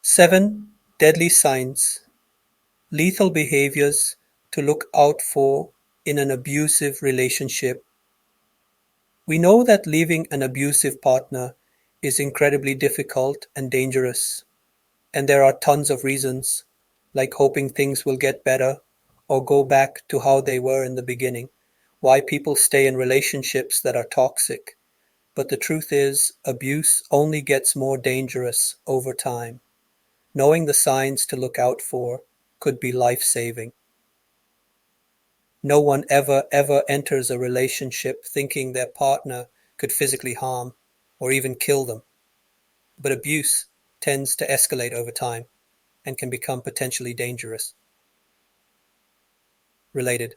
7 deadly signs, lethal behaviors to look out for in an abusive relationship. We know that leaving an abusive partner is incredibly difficult and dangerous, and there are tons of reasons, like hoping things will get better or go back to how they were in the beginning, why people stay in relationships that are toxic. But the truth is, abuse only gets more dangerous over time. Knowing the signs to look out for could be life-saving. No one ever enters a relationship thinking their partner could physically harm or even kill them. But abuse tends to escalate over time and can become potentially dangerous. Related: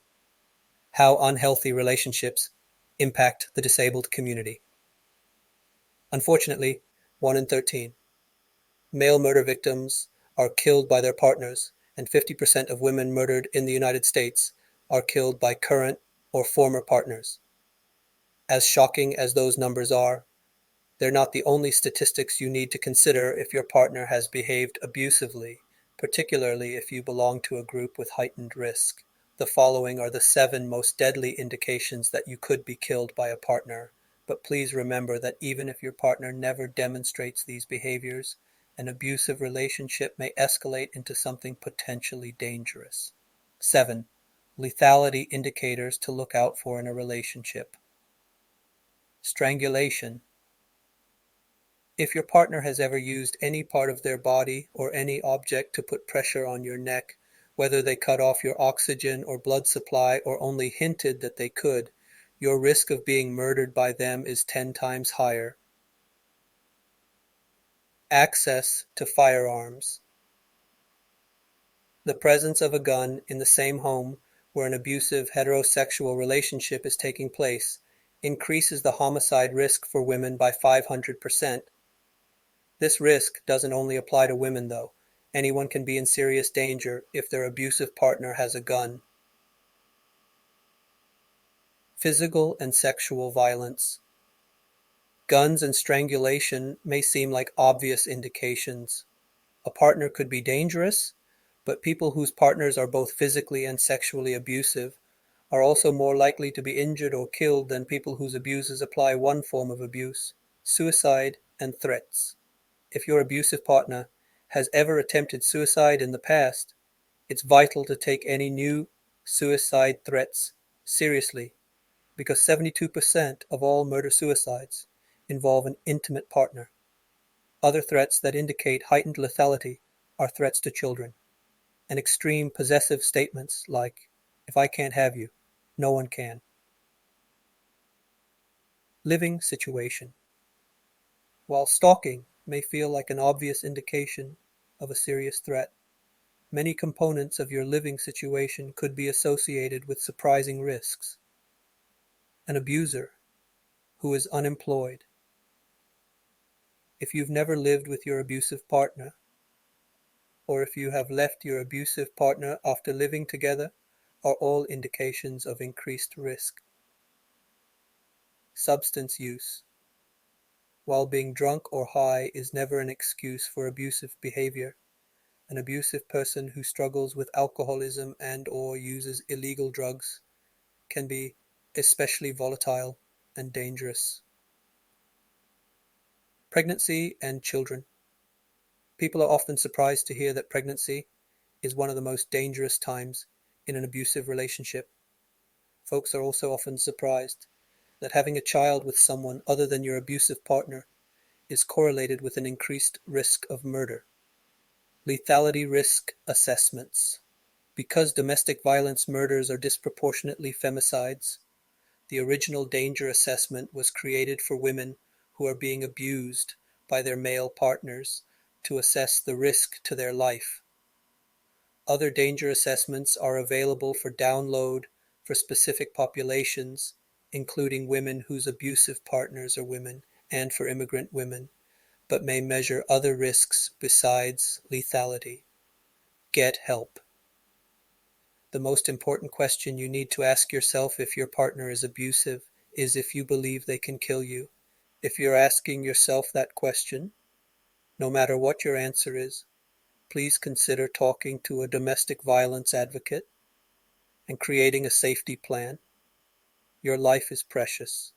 how unhealthy relationships impact the disabled community. Unfortunately, 1 in 13 male murder victims are killed by their partners, and 50% of women murdered in the United States are killed by current or former partners. As shocking as those numbers are, they're not the only statistics you need to consider if your partner has behaved abusively, particularly if you belong to a group with heightened risk. The following are the 7 most deadly indications that you could be killed by a partner, but please remember that even if your partner never demonstrates these behaviors, an abusive relationship may escalate into something potentially dangerous. 7 lethality indicators to look out for in a relationship. Strangulation. If your partner has ever used any part of their body or any object to put pressure on your neck, whether they cut off your oxygen or blood supply or only hinted that they could, your risk of being murdered by them is 10 times higher. Access to firearms. The presence of a gun in the same home where an abusive heterosexual relationship is taking place increases the homicide risk for women by 500%. This risk doesn't only apply to women, though. Anyone can be in serious danger if their abusive partner has a gun. Physical and sexual violence. Guns and strangulation may seem like obvious indications. A partner could be dangerous, but people whose partners are both physically and sexually abusive are also more likely to be injured or killed than people whose abuses apply one form of abuse: suicide and threats. If your abusive partner has ever attempted suicide in the past, it's vital to take any new suicide threats seriously, because 72% of all murder-suicides involve an intimate partner. Other threats that indicate heightened lethality are threats to children, and extreme possessive statements like, "If I can't have you, no one can." Living situation. While stalking may feel like an obvious indication of a serious threat, many components of your living situation could be associated with surprising risks. An abuser who is unemployed. If you've never lived with your abusive partner, or if you have left your abusive partner after living together, are all indications of increased risk. Substance use. While being drunk or high is never an excuse for abusive behavior, an abusive person who struggles with alcoholism and/or uses illegal drugs can be especially volatile and dangerous. Pregnancy and children. People are often surprised to hear that pregnancy is one of the most dangerous times in an abusive relationship. Folks are also often surprised that having a child with someone other than your abusive partner is correlated with an increased risk of murder. Lethality risk assessments. Because domestic violence murders are disproportionately femicides, the original danger assessment was created for women who are being abused by their male partners to assess the risk to their life. Other danger assessments are available for download for specific populations, including women whose abusive partners are women, and for immigrant women, but may measure other risks besides lethality. Get help. The most important question you need to ask yourself if your partner is abusive is if you believe they can kill you. If you're asking yourself that question, no matter what your answer is, please consider talking to a domestic violence advocate and creating a safety plan. Your life is precious.